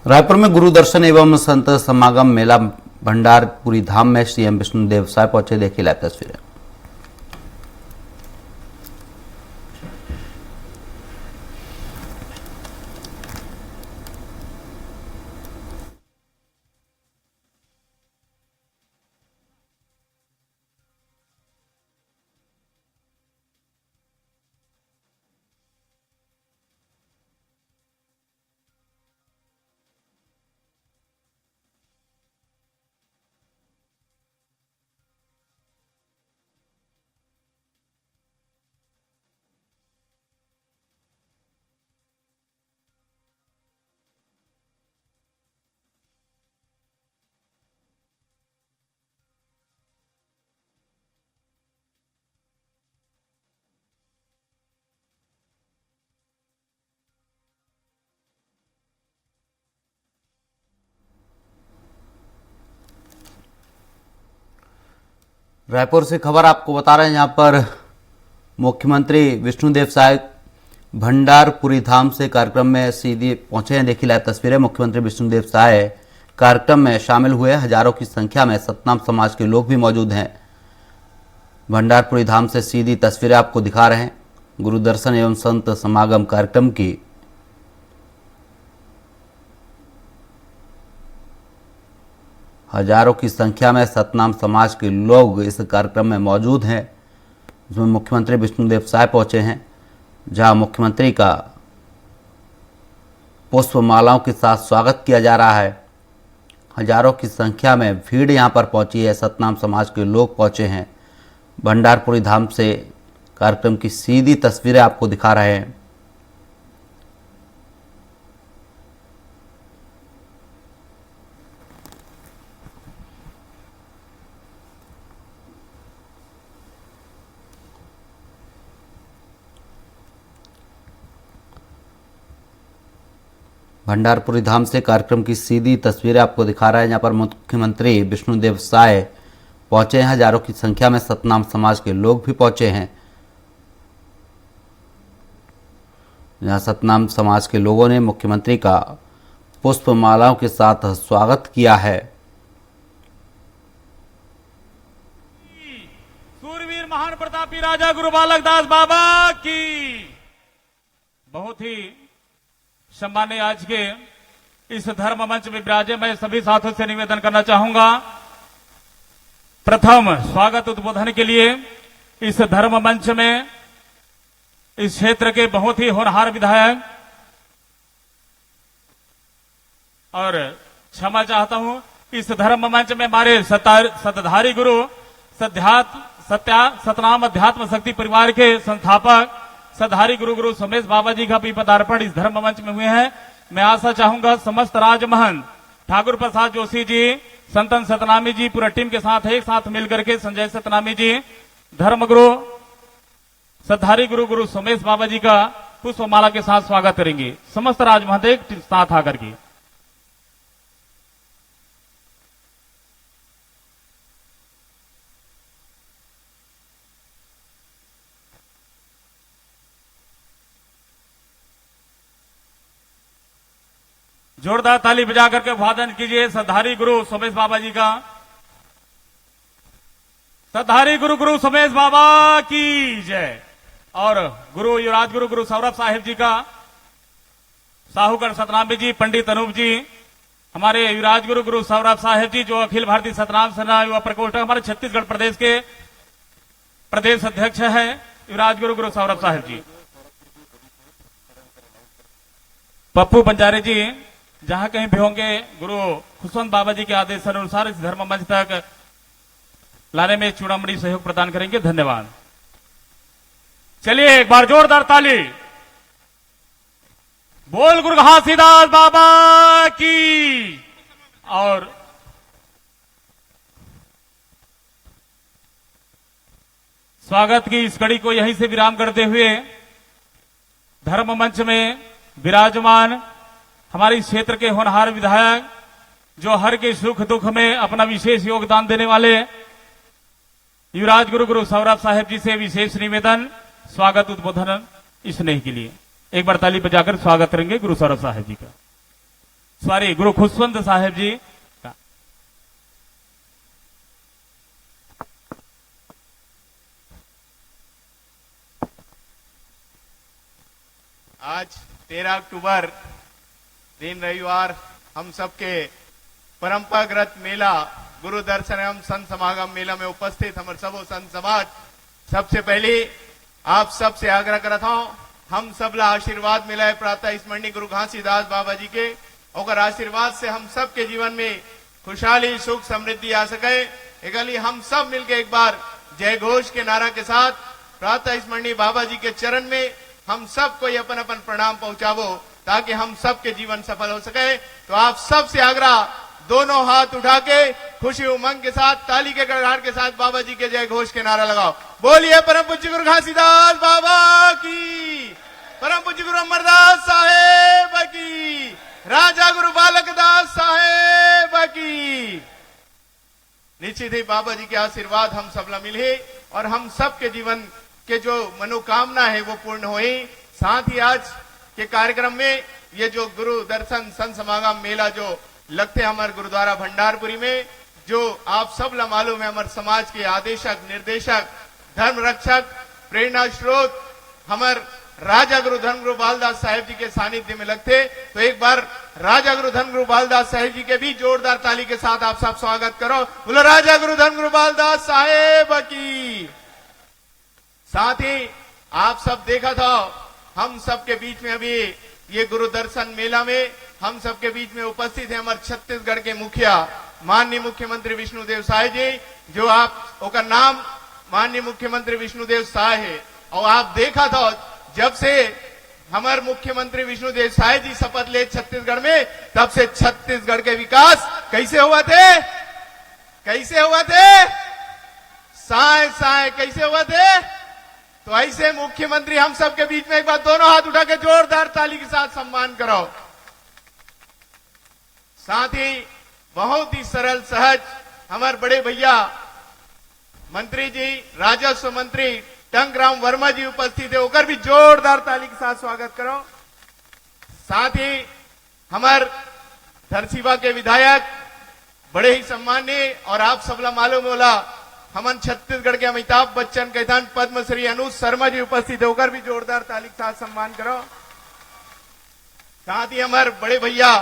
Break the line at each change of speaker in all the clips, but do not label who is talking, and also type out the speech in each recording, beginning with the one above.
रायपुर में गुरु दर्शन एवं संत समागम मेला भंडारपुरी धाम में सीएम विष्णुदेव साय पहुंचे। देखिए लाइव तस्वीरें। रायपुर से खबर आपको बता रहे हैं। यहां पर मुख्यमंत्री विष्णुदेव साय भंडारपुरी धाम से कार्यक्रम में सीधे पहुंचे हैं। देखिए लाइव तस्वीरें। मुख्यमंत्री विष्णुदेव साय कार्यक्रम में शामिल हुए। हजारों की संख्या में सतनाम समाज के लोग भी मौजूद हैं। भंडारपुरी धाम से सीधी तस्वीरें आपको दिखा रहे हैं गुरु दर्शन एवं संत समागम कार्यक्रम की। हजारों की संख्या में सतनाम समाज के लोग इस कार्यक्रम में मौजूद हैं, जिसमें मुख्यमंत्री विष्णुदेव साय पहुंचे हैं, जहां मुख्यमंत्री का पुष्प मालाओं के साथ स्वागत किया जा रहा है। हजारों की संख्या में भीड़ यहां पर पहुंची है। सतनाम समाज के लोग पहुंचे हैं। भंडारपुरी धाम से कार्यक्रम की सीधी तस्वीरें आपको दिखा रहे हैं। भंडारपुरी धाम से कार्यक्रम की सीधी तस्वीरें आपको दिखा रहा है, जहां पर मुख्यमंत्री विष्णुदेव साय पहुंचे हैं। हजारों की संख्या में सतनाम समाज के लोग भी पहुंचे हैं। जहां सतनाम समाज के लोगों ने मुख्यमंत्री का पुष्प मालाओं के साथ स्वागत किया है।
सूरवीर महान प्रतापी राजा गुरु बालक दास बाबा की बहुत ही सम्मानीय आज के इस धर्म मंच में विराजे। मैं सभी साथियों से निवेदन करना चाहूंगा, प्रथम स्वागत उद्बोधन के लिए इस धर्म मंच में इस क्षेत्र के बहुत ही होनहार विधायक और क्षमा चाहता हूं, इस धर्म मंच में हमारे सतधारी गुरु सतनाम अध्यात्म शक्ति परिवार के संस्थापक सतधारी गुरु सोमेश बाबा जी का भी पदार्पण इस धर्म मंच में हुए हैं। मैं आशा चाहूंगा समस्त राजमहंत ठाकुर प्रसाद जोशी जी, संतन सतनामी जी, पूरा टीम के साथ एक साथ मिलकर के संजय सतनामी जी, धर्मगुरु सतधारी गुरु सोमेश बाबा जी का पुष्पमाला के साथ स्वागत करेंगे। समस्त राजमहंत एक साथ आकर के जोरदार ताली बजा करके अभिवादन कीजिए सतधारी गुरु सोमेश बाबा जी का। सतधारी गुरु सोमेश बाबा की जय। और गुरु युवराज गुरु सौरभ साहिब जी का, साहूगढ़ सतनामी जी, पंडित अनूप जी, हमारे युवराज गुरु सौरभ साहिब जी जो अखिल भारतीय सतनाम सेना युवा प्रकोष्ठ हमारे छत्तीसगढ़ प्रदेश के प्रदेश अध्यक्ष है, युवराज गुरु सौरभ साहिब जी। पप्पू बंजारे जी जहां कहीं भी होंगे गुरु खुशवंत बाबा जी के आदेश अनुसार इस धर्म मंच तक लाने में चूड़ामणि सहयोग प्रदान करेंगे। धन्यवाद। चलिए एक बार जोरदार ताली। बोल गुरु घासीदास बाबा की। और स्वागत की इस कड़ी को यहीं से विराम करते हुए धर्म मंच में विराजमान हमारे क्षेत्र के होनहार विधायक जो हर के सुख दुख में अपना विशेष योगदान देने वाले युवराज गुरु सौरभ साहेब जी से विशेष निवेदन, स्वागत उद्बोधन स्नेह के लिए एक बार ताली बजाकर स्वागत करेंगे गुरु सौरभ साहेब जी का। सॉरी गुरु खुशवंत साहेब जी का।
आज 13 अक्टूबर दिन रविवार हम सबके परंपरागत मेला गुरु दर्शन एवं संत समागम मेला में उपस्थित हमारे सबो संत समाज, सबसे पहले आप सबसे आग्रह करता हूं, हम सबला आशीर्वाद मिला है प्रातः स्मरणीय गुरु घासीदास बाबा जी के, और आशीर्वाद से हम सबके जीवन में खुशहाली सुख समृद्धि आ सके। एकली हम सब मिलके एक बार जय घोष के नारा के साथ प्रातः स्मरणीय बाबा जी के चरण में हम सब कोई अपन अपन प्रणाम पहुंचावो, ताकि हम सबके जीवन सफल हो सके। तो आप सबसे आग्रह, दोनों हाथ उठा के खुशी उमंग के साथ ताली के गड़गड़ाहट के साथ बाबा जी के जय घोष के नारा लगाओ। बोलिए परम पूज्य गुरु घासीदास बाबा की, परम पूज्य गुरु अमरदास साहेब की, राजा गुरु बालकदास साहेब की। निश्चित ही बाबा जी के आशीर्वाद हम सबला मिले और हम सबके जीवन के जो मनोकामना है वो पूर्ण हुई। साथ ही आज के कार्यक्रम में ये जो गुरु दर्शन संत समागम मेला जो लगते हमारे गुरुद्वारा भंडारपुरी में, जो आप सब ला मालूम है हमारे समाज के आदेशक निर्देशक धर्म रक्षक प्रेरणा स्रोत हमारे राजा गुरु धर्म गुरु बालदास साहेब जी के सानिध्य में लगते। तो एक बार राजा गुरु धर्म गुरु बालदास साहेब जी के भी जोरदार ताली के साथ आप सब स्वागत करो। बोलो राजा गुरु धर्म गुरु बालदास साहेब की। साथ ही आप सब देखा था, हम सबके बीच में अभी ये गुरु दर्शन मेला में हम सबके बीच में उपस्थित है हमारे छत्तीसगढ़ के मुखिया माननीय मुख्यमंत्री विष्णुदेव साय जी, जो आप उनका नाम माननीय मुख्यमंत्री विष्णुदेव साय है। और आप देखा था जब से हमारे मुख्यमंत्री विष्णुदेव साय जी शपथ ले छत्तीसगढ़ में, तब से छत्तीसगढ़ के विकास कैसे हुआ थे, कैसे हुआ थे, साय साय कैसे हुआ थे। तो ऐसे मुख्यमंत्री हम सबके बीच में एक बार दोनों हाथ उठा के जोरदार ताली के साथ सम्मान करो। साथ ही बहुत ही सरल सहज हमारे बड़े भैया मंत्री जी राजस्व मंत्री टंकराम वर्मा जी उपस्थित है, होकर भी जोरदार ताली के साथ स्वागत करो। साथ ही हमारे धरसीवा के विधायक बड़े ही सम्मानीय, और आप सबला मालूम होला हमन छत्तीसगढ़ के अमिताभ बच्चन कैथन पद्मश्री अनुज शर्मा जी उपस्थित है, होकर भी जोरदार ताली के साथ सम्मान करो। साथ ही हमारे बड़े भैया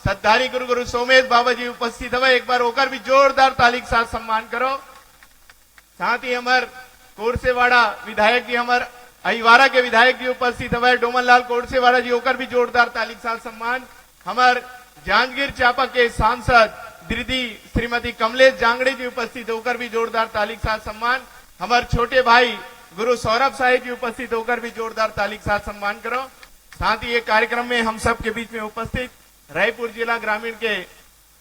सद्धारी गुरु गुरु सोमेश बाबा जी उपस्थित है, एक बार होकर भी जोरदार ताली के साथ सम्मान करो। साथ ही हमारे कोरसेवाड़ा विधायक जी, हमारे अहिवारा के विधायक जी उपस्थित है, डोमन लाल कोरसेवाड़ा जी, होकर भी जोरदार ताली के साथ सम्मान। हमारे जांजगीर चांपा के सांसद दीदी श्रीमती कमलेश जांगड़े जी उपस्थित होकर भी जोरदार ताली के साथ सम्मान। हमारे छोटे भाई गुरु सौरभ साहिब जी उपस्थित होकर भी जोरदार ताली के साथ सम्मान करो। साथ ही ये कार्यक्रम में हम सब के बीच में उपस्थित रायपुर जिला ग्रामीण के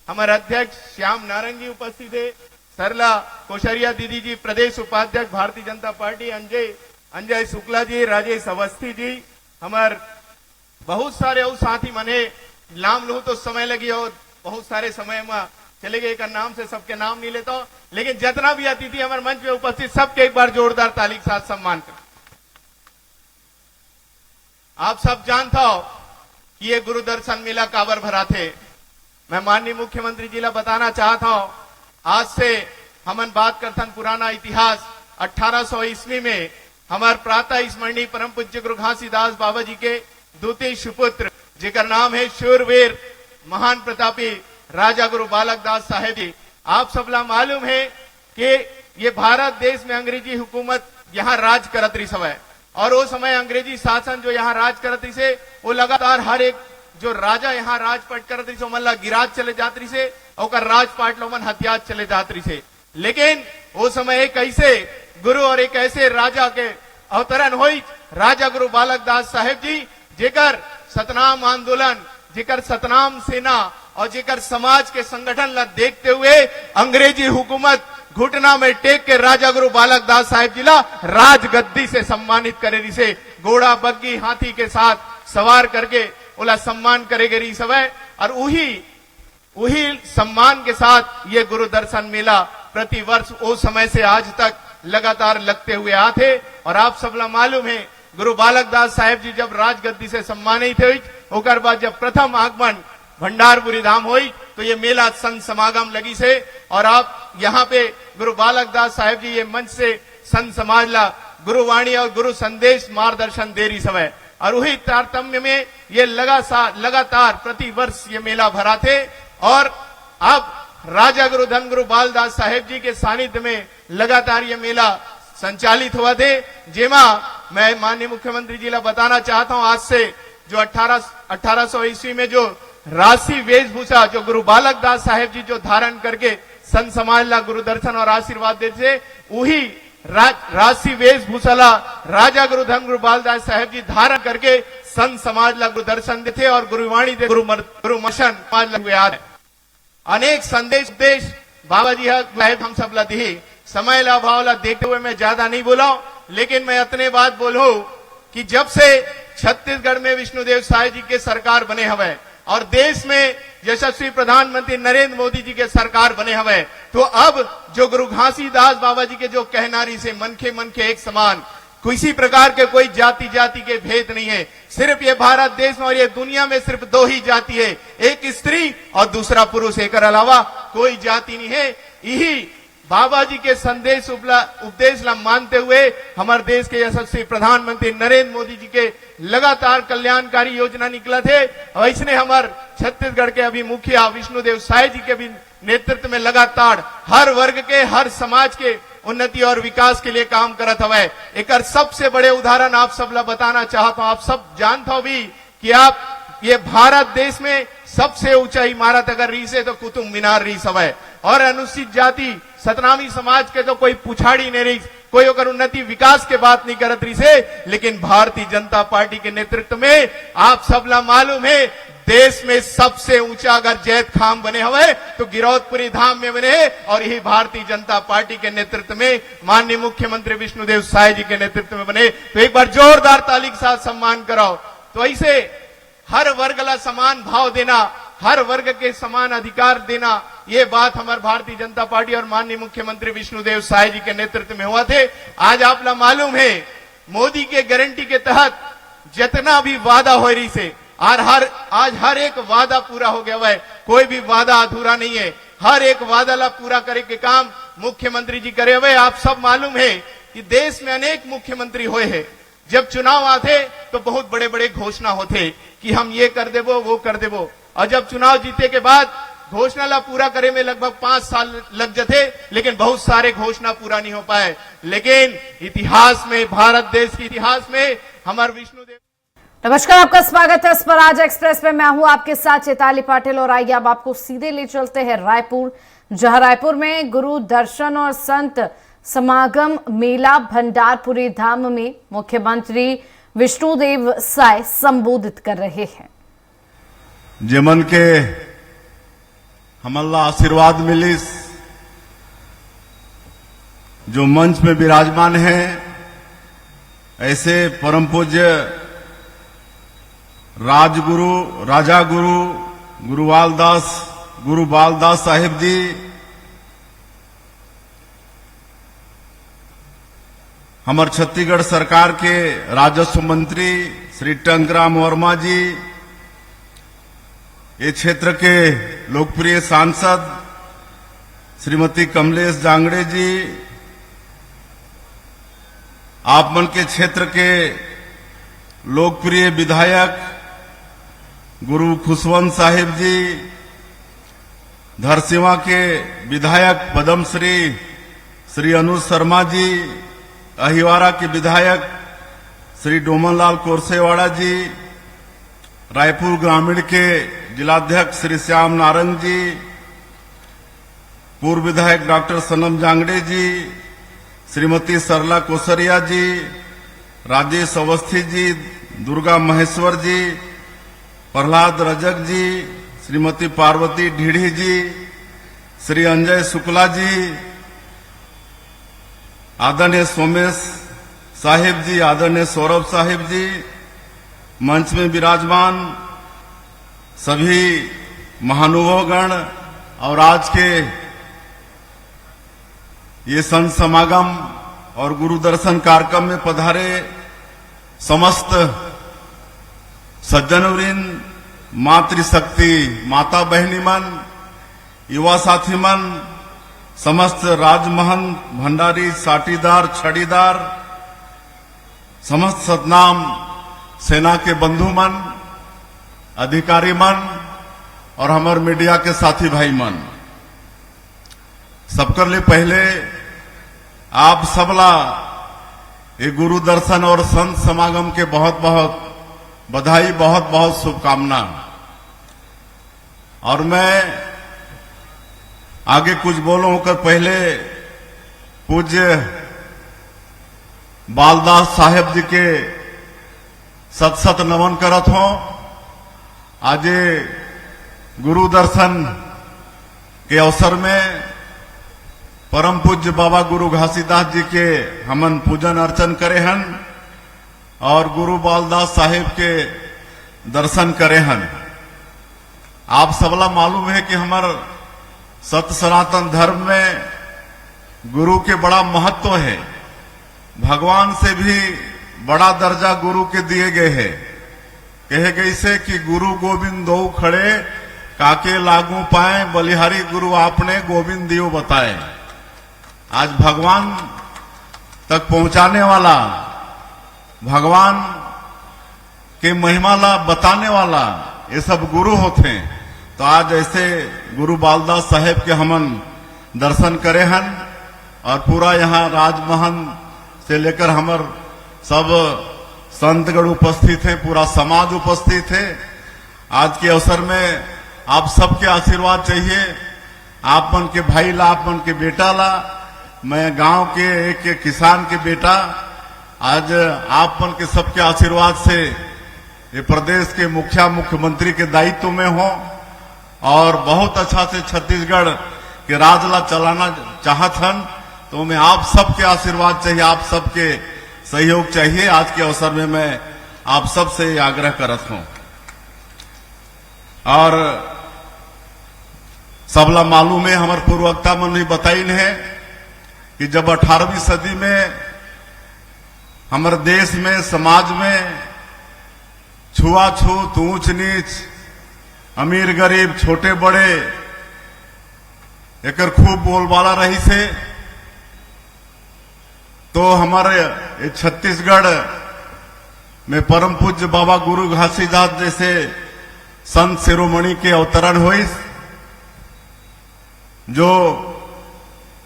हमारे अध्यक्ष श्याम नारंगी उपस्थित है, सरला कोशरिया दीदी जी प्रदेश उपाध्यक्ष भारतीय जनता पार्टी, अंजय शुक्ला जी, राजेश अवस्थी जी, हमारे बहुत सारे और साथी मने नाम लू तो समय लगी और बहुत सारे समय में चले गए, का नाम से सबके नाम नहीं लेता, लेकिन जितना भी अतिथि हमारे मंच में उपस्थित सबके एक बार जोरदार ताली के साथ सम्मान कर। आप सब जानता हो कि ये गुरु दर्शन मेला काबर भरा थे। मैं माननीय मुख्यमंत्री जी ला बताना चाहता हूं, आज से हमन बात करथन पुराना इतिहास 1800 ईस्वी में हमारे प्रातः स्मरणीय परम पूज्य गुरु घासीदास बाबा जी के द्वितीय सुपुत्र, जिकर नाम है शूरवीर महान प्रतापी राजा गुरु बालकदास साहेब जी। आप सबला मालूम है कि ये भारत देश में अंग्रेजी हुकूमत यहाँ राज करत रही समय, और वो समय अंग्रेजी शासन जो यहाँ राज करत रही से, वो लगातार हर एक जो राजा यहाँ राजपाट करत रही से मन ला गिराज चले जात रही से, और राजपाट लो मन हथियार चले जात रही से। लेकिन वो समय एक ऐसे गुरु और एक ऐसे राजा के अवतरण हुई, राजा गुरु बालकदास साहेब जी, जेकर सतनाम आंदोलन, जेकर सतनाम सेना और जेकर समाज के संगठन ला देखते हुए अंग्रेजी हुकूमत घुटना में टेक के राजा गुरु बालकदास साहेब जी ला राजगद्दी से सम्मानित करे रही से, घोड़ा बग्गी हाथी के साथ सवार करके ओला सम्मान करेगे रही समय। और वही सम्मान के साथ ये गुरु दर्शन मेला प्रति वर्ष उस समय से आज तक लगातार लगते हुए आते। और आप सबला मालूम है गुरु बालकदास साहेब जी जब राजगद्दी से सम्मानित हुई, ओकर बाद जब प्रथम आगमन भंडारपुरी धाम हुई तो ये मेला संत समागम लगी से और आप यहाँ पे गुरु बालक दास साहेब जी ये मंच से संत समाज ला गुरुवाणी और गुरु संदेश मार्गदर्शन दे रही सब है और वही तारतम्य में ये लगातार प्रति वर्ष ये मेला भरा थे और अब राजा गुरु धन गुरु बालदास साहेब जी के सानिध्य में लगातार ये मेला संचालित हुआ थे जेमा मैं माननीय मुख्यमंत्री जी ला बताना चाहता हूं आज से जो 1800 ईस्वी में जो राशि वेशभूषा जो गुरु बालक दास साहेब जी जो धारण करके संत समाज ला गुरु दर्शन और आशीर्वाद देते थे वही राशि वेशभूषा ला राजा गुरु धन गुरु बालदास साहेब जी धारण करके संत समाज ला गुरु दर्शन देते और गुरुवाणी दे गुरु मशन समाज ला याद है अनेक संदेश उपदेश बाबा जी हम सब ला दी समय ला भाव ला देखते हुए मैं ज्यादा नहीं बोला लेकिन मैं इतने बात बोलूं कि जब से छत्तीसगढ़ में विष्णुदेव साय जी के सरकार बने हुए और देश में यशस्वी प्रधानमंत्री नरेंद्र मोदी जी के सरकार बने हुए तो अब जो गुरु घासीदास बाबा जी के जो कहनारी से मन के एक समान किसी प्रकार के कोई जाति के भेद नहीं है सिर्फ ये भारत देश में और ये दुनिया में सिर्फ दो ही जाति है एक स्त्री और दूसरा पुरुष एक अलावा कोई जाति नहीं है यही बाबा जी के संदेश उपदेश ला मानते हुए हमारे देश के यशस्वी प्रधानमंत्री नरेंद्र मोदी जी के लगातार कल्याणकारी योजना निकला थे वैसने हमारे छत्तीसगढ़ के अभी मुखिया विष्णुदेव साय जी के भी नेतृत्व में लगातार हर वर्ग के हर समाज के उन्नति और विकास के लिए काम करत हवे एक सबसे बड़े उदाहरण आप सब ला बताना चाहता हूं आप सब जानते हो भी कि आप ये भारत देश में सबसे ऊंचा इमारत अगर रीस है तो कुतुब मीनार रीस हवे और अनुसूचित जाति सतनामी समाज के तो कोई पुछाड़ी नहीं रही कोई अगर उन्नति विकास के बात नहीं करत रही से लेकिन भारतीय जनता पार्टी के नेतृत्व में आप सब ला मालूम है देश में सबसे ऊंचा अगर जैत खाम बने हुए तो गिरौदपुरी धाम में बने और यही भारतीय जनता पार्टी के नेतृत्व में माननीय मुख्यमंत्री विष्णुदेव साय जी के नेतृत्व में बने तो एक बार जोरदार ताली के साथ सम्मान कराओ तो ऐसे हर वर्ग ला समान भाव देना हर वर्ग के समान अधिकार देना ये बात हमारे भारतीय जनता पार्टी और माननीय मुख्यमंत्री विष्णुदेव साय जी के नेतृत्व में हुआ थे आज आप ला मालूम है मोदी के गारंटी के तहत जितना भी वादा हो रही से और आज हर एक वादा पूरा हो गया है कोई भी वादा अधूरा नहीं है हर एक वादा ला पूरा करे के काम मुख्यमंत्री जी करे हुए आप सब मालूम है कि देश में अनेक मुख्यमंत्री हुए हैं जब चुनाव आते तो बहुत बड़े बड़े घोषणा होते कि हम ये कर देवो वो कर देवो और जब चुनाव जीते के बाद घोषणा ला पूरा करे में लगभग 5 साल लग जाते लेकिन बहुत सारे घोषणा पूरा नहीं हो पाए लेकिन इतिहास में भारत देश के इतिहास में हमारे विष्णुदेव
नमस्कार आपका स्वागत है स्वराज एक्सप्रेस में मैं हूं आपके साथ चैताली पाटिल और आइए अब आपको सीधे ले चलते हैं रायपुर जहां रायपुर में गुरु दर्शन और संत समागम मेला भंडारपुरी धाम में मुख्यमंत्री विष्णुदेव साय संबोधित कर रहे हैं
जेमन के हमल्ला आशीर्वाद मिलिस जो मंच में विराजमान है ऐसे परम पूज्य राजा गुरु बालदास साहिब जी हमारे छत्तीसगढ़ सरकार के राजस्व मंत्री श्री टंकराम वर्मा जी ये क्षेत्र के लोकप्रिय सांसद श्रीमती कमलेश जांगड़े जी आप मन के क्षेत्र के लोकप्रिय विधायक गुरु खुशवंत साहिब जी धरसीवा के विधायक पद्मश्री श्री अनुज शर्मा जी अहिवारा के विधायक श्री डोमनलाल कोरसेवाड़ा जी रायपुर ग्रामीण के जिलाध्यक्ष श्री श्याम नारंग जी पूर्व विधायक डॉक्टर सनम जांगड़े जी श्रीमती सरला कोसरिया जी राजेश अवस्थी जी दुर्गा महेश्वर जी प्रहलाद रजक जी श्रीमती पार्वती ढीढ़ी जी श्री अंजय शुक्ला जी आदरणीय सोमेश साहिब जी आदरणीय सौरभ साहिब जी मंच में विराजमान सभी महानुभावगण और आज के ये संत समागम और गुरु दर्शन कार्यक्रम में पधारे समस्त सज्जनवृंद मातृशक्ति माता बहनी मन, युवा साथी मन, समस्त राजमहंत भंडारी साटीदार छड़ीदार, समस्त सतनाम सेना के बंधु मन, अधिकारी मन और हमार मीडिया के साथी भाई मन, सबकर लिए पहले आप सबला ये गुरु दर्शन और संत समागम के बहुत बहुत बधाई, बहुत बहुत शुभकामना। और मैं आगे कुछ बोलूं होकर पहले पूज्य बालदास साहेब जी के सत सत नमन करत हो। आज गुरु दर्शन के अवसर में परम पूज्य बाबा गुरु घासीदास जी के हमन पूजन अर्चन करे हन और गुरु बालदास साहेब के दर्शन करे हन। आप सबला मालूम है कि हमार सत्य सनातन धर्म में गुरु के बड़ा महत्व है। भगवान से भी बड़ा दर्जा गुरु के दिए गए हैं। कहे गई से कि गुरु गोविंद दो खड़े काके लागू पाए, बलिहारी गुरु आपने गोविंद दियो बताए। आज भगवान तक पहुंचाने वाला, भगवान के महिमा ला बताने वाला ये सब गुरु होते हैं। तो आज ऐसे गुरु बालदास साहेब के हमन दर्शन करे हन और पूरा यहाँ राजमहल से लेकर हमर सब संतगण उपस्थित हैं, पूरा समाज उपस्थित है। आज के अवसर में आप सबके आशीर्वाद चाहिए। आप मन के भाई ला, आप मन के बेटा ला, मैं गांव के एक किसान के बेटा, आज आप मन के सबके आशीर्वाद से ये प्रदेश के मुख्यमंत्री के दायित्व में हो और बहुत अच्छा से छत्तीसगढ़ के राजला चलाना चाहत हन। तो मैं आप सबके आशीर्वाद चाहिए, आप सबके सहयोग चाहिए। आज के अवसर में मैं आप सबसे आग्रह करत हूं। और सबला मालूम है, हमारे पूर्ववक्ता मन भी बताइन है कि जब 18वीं सदी में हमारे देश में, समाज में छुआछूत, ऊंच नीच, अमीर गरीब, छोटे बड़े एकर खूब बोलबाला रही से, तो हमारे छत्तीसगढ़ में परम पूज्य बाबा गुरु घासीदास जैसे संत शिरोमणि के अवतरण हुई, जो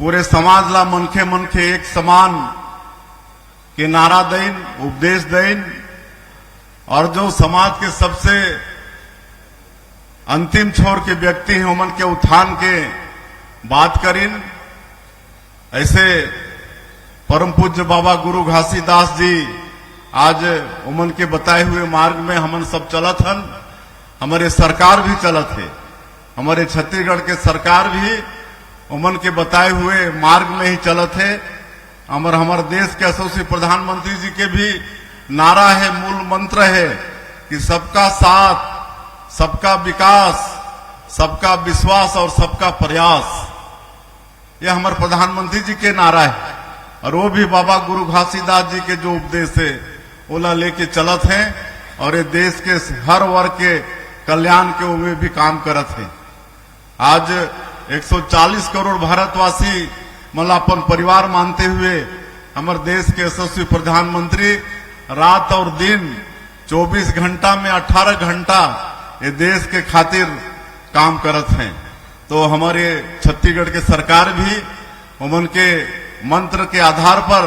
पूरे समाज ला मनखे मनखे एक समान के नारा देन, उपदेश देन और जो समाज के सबसे अंतिम छोर के व्यक्ति हैं उमन के उत्थान के बात करिन। ऐसे परम पूज्य बाबा गुरु घासीदास जी आज उमन के बताए हुए मार्ग में हमन सब चलत हन। हमारे सरकार भी चलत है, हमारे छत्तीसगढ़ के सरकार भी उमन के बताए हुए मार्ग में ही चलत है। हमारे देश के यशस्वी प्रधानमंत्री जी के भी नारा है, मूल मंत्र है कि सबका साथ, सबका विकास, सबका विश्वास और सबका प्रयास। यह हमारे प्रधानमंत्री जी के नारा है और वो भी बाबा गुरु घासीदास जी के जो उपदेश है ओला लेके चलत हैं और ये देश के हर वर्ग के कल्याण के उम्मीद भी काम करत है। आज 140 करोड़ भारतवासी मतलब अपन परिवार मानते हुए हमारे देश के यशस्वी प्रधानमंत्री रात और दिन 24 घंटा में 18 घंटा ये देश के खातिर काम करत हैं। तो हमारे छत्तीसगढ़ के सरकार भी उमन के मंत्र के आधार पर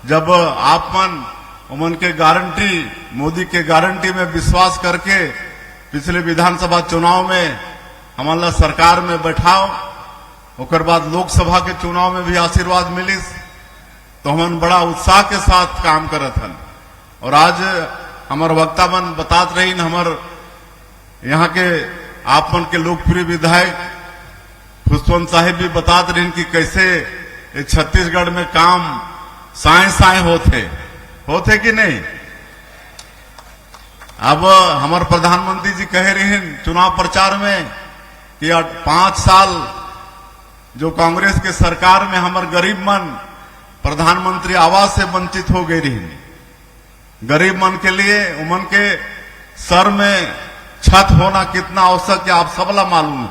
जब आप मन उमन के गारंटी, मोदी के गारंटी में विश्वास करके पिछले विधानसभा चुनाव में हमारा सरकार में बैठाओ, ओकर बाद लोकसभा के चुनाव में भी आशीर्वाद मिलिस, तो हमन बड़ा उत्साह के साथ काम करत हन। और आज हमार वक्ता मन बतात रही, हमार यहाँ के आप मन के लोकप्रिय विधायक खुशवंत साहिब भी बतात रही कि कैसे छत्तीसगढ़ में काम साए साए होते कि नहीं। अब हमारे प्रधानमंत्री जी कह रहे हैं चुनाव प्रचार में कि 5 साल जो कांग्रेस के सरकार में हमारे गरीब मन प्रधानमंत्री आवास से वंचित हो गई रही। गरीब मन के लिए उमन के सर में छत होना कितना आवश्यक है आप सबला मालूम है।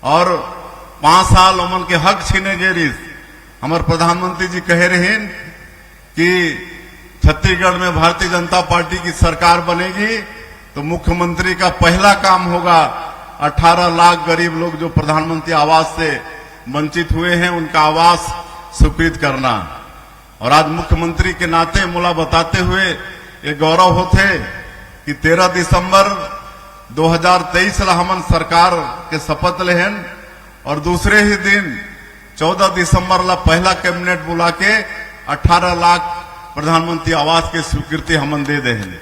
और 5 साल उमन के हक छीने गेरिस हमारे प्रधानमंत्री जी कह रहे हैं कि छत्तीसगढ़ में भारतीय जनता पार्टी की सरकार बनेगी तो मुख्यमंत्री का पहला काम होगा 18 लाख गरीब लोग जो प्रधानमंत्री आवास से वंचित हुए हैं उनका आवास स्वीकृत करना। और आज मुख्यमंत्री के नाते मुला बताते हुए ये गौरव होते कि 13 दिसंबर 2023 ला हमन सरकार के शपथ लेहन और दूसरे ही दिन 14 दिसंबर ला पहला कैबिनेट बुला के 18 लाख प्रधानमंत्री आवास की स्वीकृति हमन दे दे।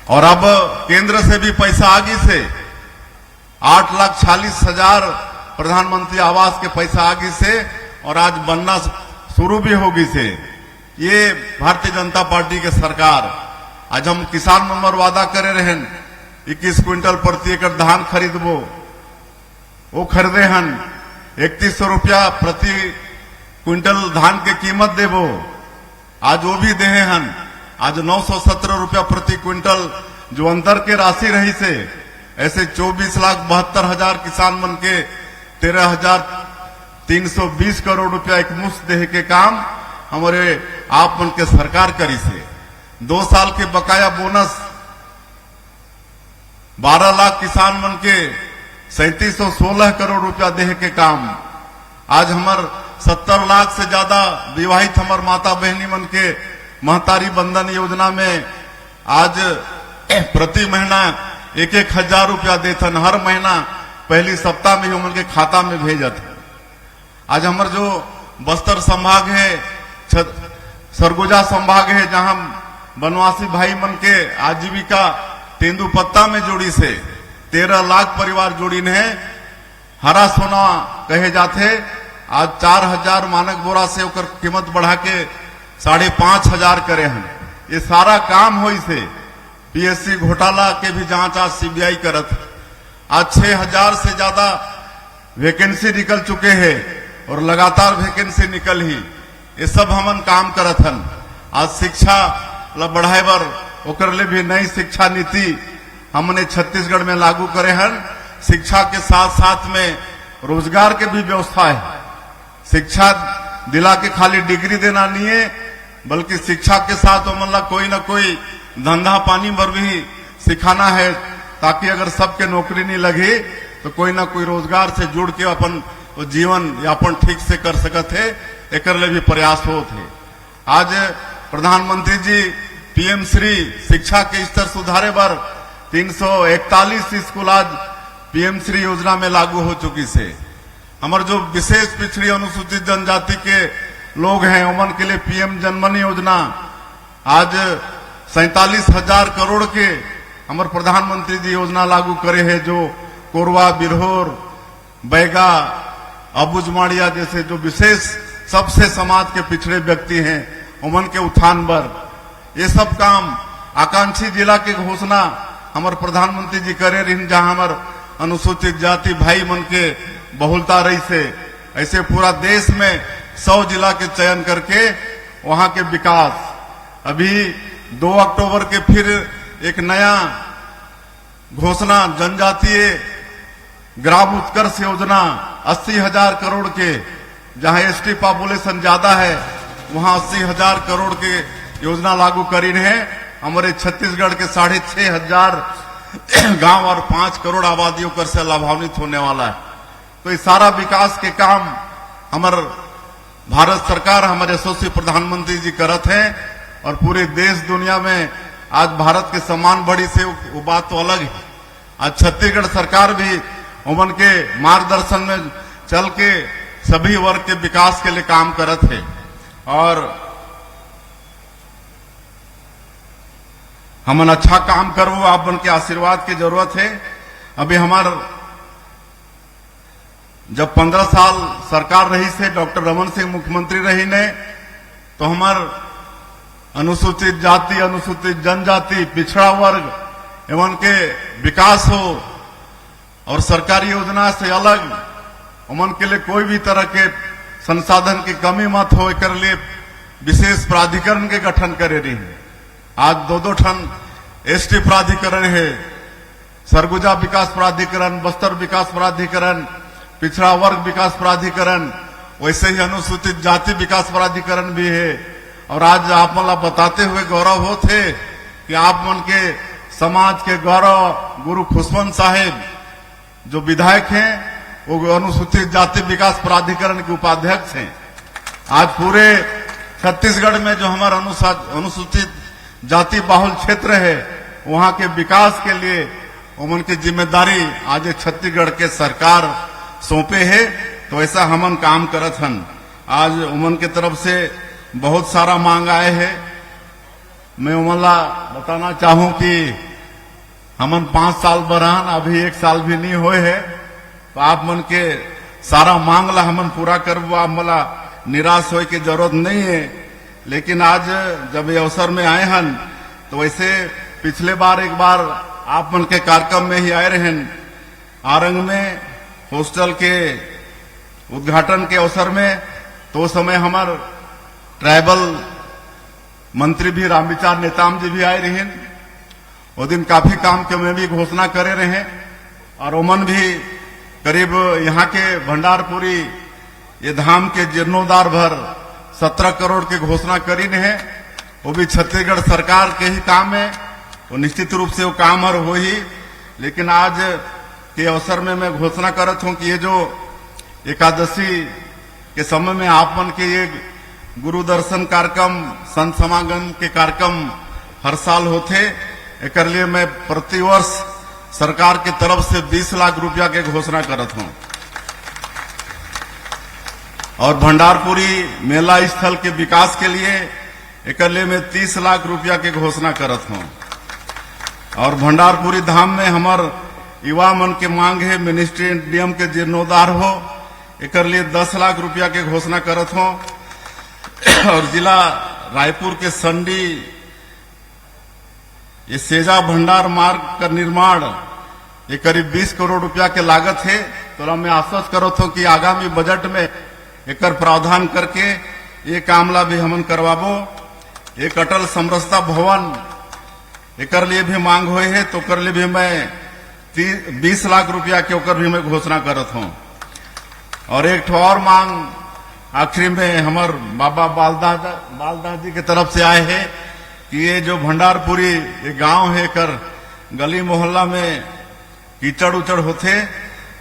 और अब केंद्र से भी पैसा आगे से 8,46,000 प्रधानमंत्री आवास के पैसा आगे से और आज बनना शुरू भी होगी से। ये भारतीय जनता पार्टी के सरकार आज हम किसान नंबर वादा करे रहे 21 क्विंटल प्रति एकड़ धान खरीदबो वो खरीदे हन 3100 रुपया प्रति क्विंटल धान के कीमत देबो आज वो भी देहे हन। आज 917 रुपया प्रति क्विंटल जो अंतर के राशि रही से ऐसे 24,72,000 किसान मन के 13,320 करोड़ रुपया एक मुश्त देहे के काम हमारे आप मन के सरकार करी से। 2 साल के बकाया बोनस 12 लाख किसान मन के 3716 करोड़ रुपया देहे के काम आज हमार 70 लाख से ज्यादा विवाहित हमार माता बहनी मन के महतारी बंधन योजना में आज प्रति महीना 1-1 हजार रुपया देथन हर महीना पहली सप्ताह में उनके खाता में भेजत। आज हमार जो बस्तर संभाग है सरगुजा संभाग है जहां वनवासी भाई मन के आजीविका तेंदुपत्ता में जोड़ी से 13 लाख परिवार जोड़ी है। हरा सोना कहे जाते आज 4,000 मानक बोरा से ओकर कीमत बढ़ा के 5,500 करे हैं। ये सारा काम हो से पीएससी घोटाला के भी जांच आज सीबीआई करत। आज 6,000 से ज्यादा वैकेंसी निकल चुके हैं और लगातार वैकेंसी निकल ही ये सब हमन काम करत हन। आज शिक्षा ला बढ़ाए बर ओकर ले भी नई शिक्षा नीति हमने छत्तीसगढ़ में लागू करे हन। शिक्षा के साथ साथ में रोजगार के भी व्यवस्था है। शिक्षा दिला के खाली डिग्री देना नहीं है बल्कि शिक्षा के साथ मतलब कोई ना कोई धंधा पानी पर भी सिखाना है ताकि अगर सबके नौकरी नहीं लगे तो कोई ना कोई रोजगार से जुड़ के अपन जीवन यापन ठीक से कर सकत है। एक भी प्रयास हो थे। आज प्रधानमंत्री जी पीएम श्री शिक्षा के स्तर सुधारे बर 341 स्कूल आज पीएम श्री योजना में लागू हो चुकी से। हमारे जो विशेष पिछड़ी अनुसूचित जनजाति के लोग हैं उमन के लिए पीएम जनमन योजना आज 47,000 करोड़ के हमारे प्रधानमंत्री जी योजना लागू करे हैं। जो कोरवा बिरहोर बैगा अबुजमाड़िया जैसे जो विशेष सबसे समाज के पिछड़े व्यक्ति हैं उमन के उत्थान बर ये सब काम आकांक्षी जिला की घोषणा हमारे प्रधानमंत्री जी करे रही जहां हमारे अनुसूचित जाति भाई मन के बहुलता रही से। ऐसे पूरा देश में 100 जिला के चयन करके वहां के विकास। अभी 2 अक्टूबर के फिर एक नया घोषणा जनजातीय ग्राम उत्कर्ष योजना 80,000 करोड़ के जहां एसटी पॉपुलेशन ज्यादा है वहां 80,000 करोड़ के योजना लागू करी है। हमारे छत्तीसगढ़ के 6,500 गांव और 5 करोड़ आबादियों कर से लाभान्वित होने वाला है। तो ये सारा विकास के काम हमारे भारत सरकार हमारे यशस्वी प्रधानमंत्री जी करत हैं और पूरे देश दुनिया में आज भारत के सम्मान बढ़ी से वो बात तो अलग है। आज छत्तीसगढ़ सरकार भी उमन के मार्गदर्शन में चल के सभी वर्ग के विकास के लिए काम करत है। और हमन अच्छा काम करो आप बन के आशीर्वाद की जरूरत है। अभी हमार जब 15 साल सरकार रही से डॉक्टर रमन सिंह मुख्यमंत्री रही ने तो हमार अनुसूचित जाति अनुसूचित जनजाति पिछड़ा वर्ग एवं के विकास हो और सरकारी योजना से अलग उमन के लिए कोई भी तरह के संसाधन की कमी मत हो। एक लिए विशेष प्राधिकरण के गठन करे रही। आज 2-2 ठन एसटी प्राधिकरण है, सरगुजा विकास प्राधिकरण, बस्तर विकास प्राधिकरण, पिछड़ा वर्ग विकास प्राधिकरण, वैसे ही अनुसूचित जाति विकास प्राधिकरण भी है। और आज आप मला बताते हुए गौरव होते कि आप मन के समाज के गौरव गुरु खुशवंत साहेब जो विधायक हैं वो अनुसूचित जाति विकास प्राधिकरण के उपाध्यक्ष हैं। आज पूरे छत्तीसगढ़ में जो हमारा अनुसूचित जाति बाहुल क्षेत्र है वहां के विकास के लिए उनकी जिम्मेदारी आज छत्तीसगढ़ के सरकार सौंपे है। तो ऐसा हमन काम करत हन। आज उमन के तरफ से बहुत सारा मांग आए है। मैं उमला बताना चाहूं कि हमन 5 साल बरहन, अभी 1 साल भी नहीं हुए है। तो आप मन के सारा मांग ला हमन पूरा करबो, आप मला निराश होए की जरूरत नहीं है। लेकिन आज जब ये अवसर में आए हन तो वैसे पिछले बार एक बार आप मन के कार्यक्रम में ही आए रहन, आरंग में हॉस्टल के उद्घाटन के अवसर में। तो उस समय हमार ट्राइबल मंत्री भी रामविचार नेताम जी भी आए रहन। वो दिन काफी काम के में भी घोषणा करे रहे और ओमन भी करीब यहाँ के भंडारपुरी ये धाम के जीर्णोद्धार भर 17 करोड़ की घोषणा करी है। वो भी छत्तीसगढ़ सरकार के ही काम है, वो निश्चित रूप से वो काम हर हो ही। लेकिन आज के अवसर में मैं घोषणा करत हूं कि ये जो एकादशी के समय में आप मन के ये गुरु दर्शन कार्यक्रम, संत समागम के कार्यक्रम हर साल होते, एक लिए मैं प्रतिवर्ष सरकार की तरफ से 20 लाख रुपया के घोषणा करत हूं। और भंडारपुरी मेला स्थल के विकास के लिए एक लिए मैं 30 लाख रुपया के घोषणा करत हूं। और भंडारपुरी धाम में हमार युवा मन के मांग है मिनिस्ट्री डीएम के जीर्णोद्धार हो, एक लिए 10 लाख रुपया के घोषणा करत हूं। और जिला रायपुर के संडी ये सेजा भंडार मार्ग का निर्माण ये करीब 20 करोड़ रुपया के लागत है। तो मैं आश्वस्त करत हूं कि आगामी बजट में एक प्रावधान करके ये कामला भी हमन करवाबो। एक अटल समरसता भवन एक लिए भी मांग हुए है, तो कर लिए भी मैं 20 लाख रुपया के ऊपर भी मैं घोषणा करत हूं। और एक ठो और मांग आखिरी में हमार बाबा बालदास जी की तरफ से आए हैं कि ये जो भंडारपुरी ये गांव है कर गली मोहल्ला में कीचड़ उचड़ होते,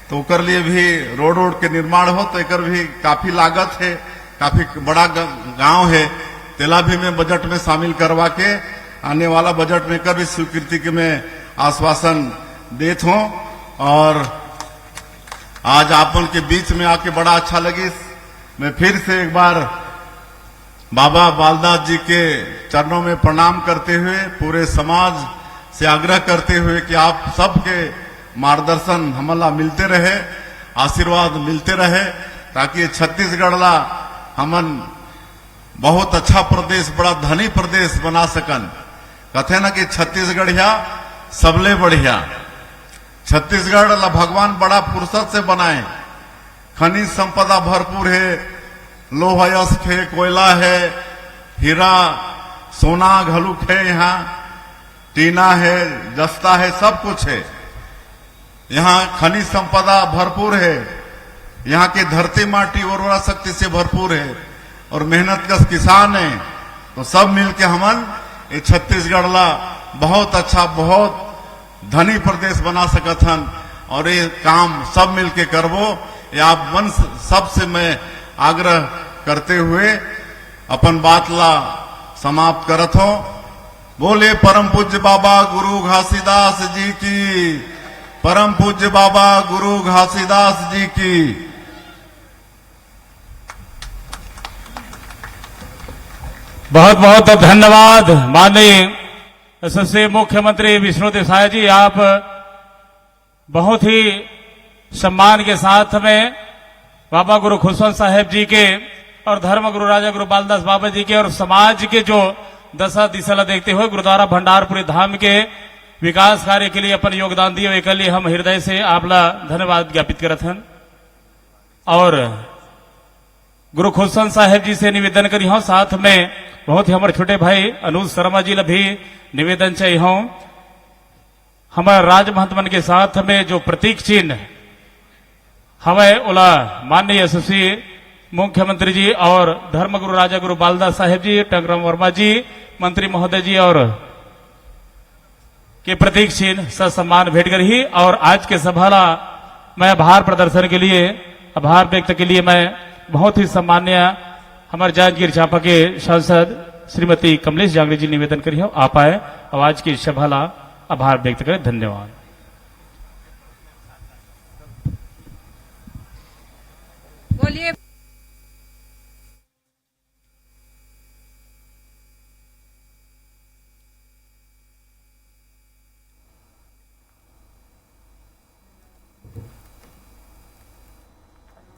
तो कर लिए भी रोड के निर्माण हो, तो एक भी काफी लागत है, काफी बड़ा गांव है। तेला भी मैं बजट में शामिल करवा के आने वाला बजट में कर भी स्वीकृति के मैं आश्वासन देत हूं। और आज आपन के बीच में आके बड़ा अच्छा लगी। मैं फिर से एक बार बाबा बालदास जी के चरणों में प्रणाम करते हुए पूरे समाज से आग्रह करते हुए कि आप सबके मार्गदर्शन हमला मिलते रहे, आशीर्वाद मिलते रहे, ताकि छत्तीसगढ़ ला हमन बहुत अच्छा प्रदेश, बड़ा धनी प्रदेश बना सकन। कथे ना कि छत्तीसगढ़ या सबले बढ़िया। छत्तीसगढ़ ला भगवान बड़ा फुर्सत से बनाए, खनिज संपदा भरपूर है, लोह अयस्क है, कोयला है, हीरा सोना घलुक है, यहाँ टीना है, जस्ता है, सब कुछ है। यहाँ खनिज संपदा भरपूर है, यहाँ की धरती माटी उर्वरा शक्ति से भरपूर है और मेहनत कश किसान है। तो सब मिलके हमन ये छत्तीसगढ़ ला बहुत अच्छा, बहुत धनी प्रदेश बना सकत हन। और ये काम सब मिलके करबो, ये आप मन सबसे मैं आग्रह करते हुए अपन बात ला समाप्त करत हो। बोले परम पूज्य बाबा गुरु घासीदास जी की, परम पूज्य बाबा गुरु घासीदास जी की।
बहुत बहुत धन्यवाद माननीय यशस्वी मुख्यमंत्री विष्णुदेव साय जी। आप बहुत ही सम्मान के साथ में बाबा गुरु खुशवंत साहेब जी के और धर्म गुरु राजा गुरु बालदास बाबा जी के और समाज के जो दशा दिशा देखते हुए गुरुद्वारा भंडारपुरी धाम के विकास कार्य के लिए अपन योगदान दिए, एक लिए हम हृदय से आपला धन्यवाद ज्ञापित करत हन। और गुरु खुशवंत साहेब जी से निवेदन करी हूं, साथ में बहुत ही हमारे छोटे भाई अनुज शर्मा जी ला भी निवेदन चाहिए हूं हमारे राज महंतमन के साथ हमें जो प्रतीक चिन्ह हमें ओला माननीय यशस्वी मुख्यमंत्री जी और धर्मगुरु राजा गुरु बालदास साहेब जी, टंकराम वर्मा जी, मंत्री महोदय जी और के प्रतीक चिन्ह सम्मान भेंट कर ही और आज के सभाला मैं आभार प्रदर्शन के लिए आभार व्यक्त के लिए मैं बहुत ही सम्मान्य हमारे जांजगीर चांपा के सांसद श्रीमती कमलेश जांगड़े जी निवेदन करी हो आप आए और आज की सभाला आभार व्यक्त करें। धन्यवाद।
बोलिए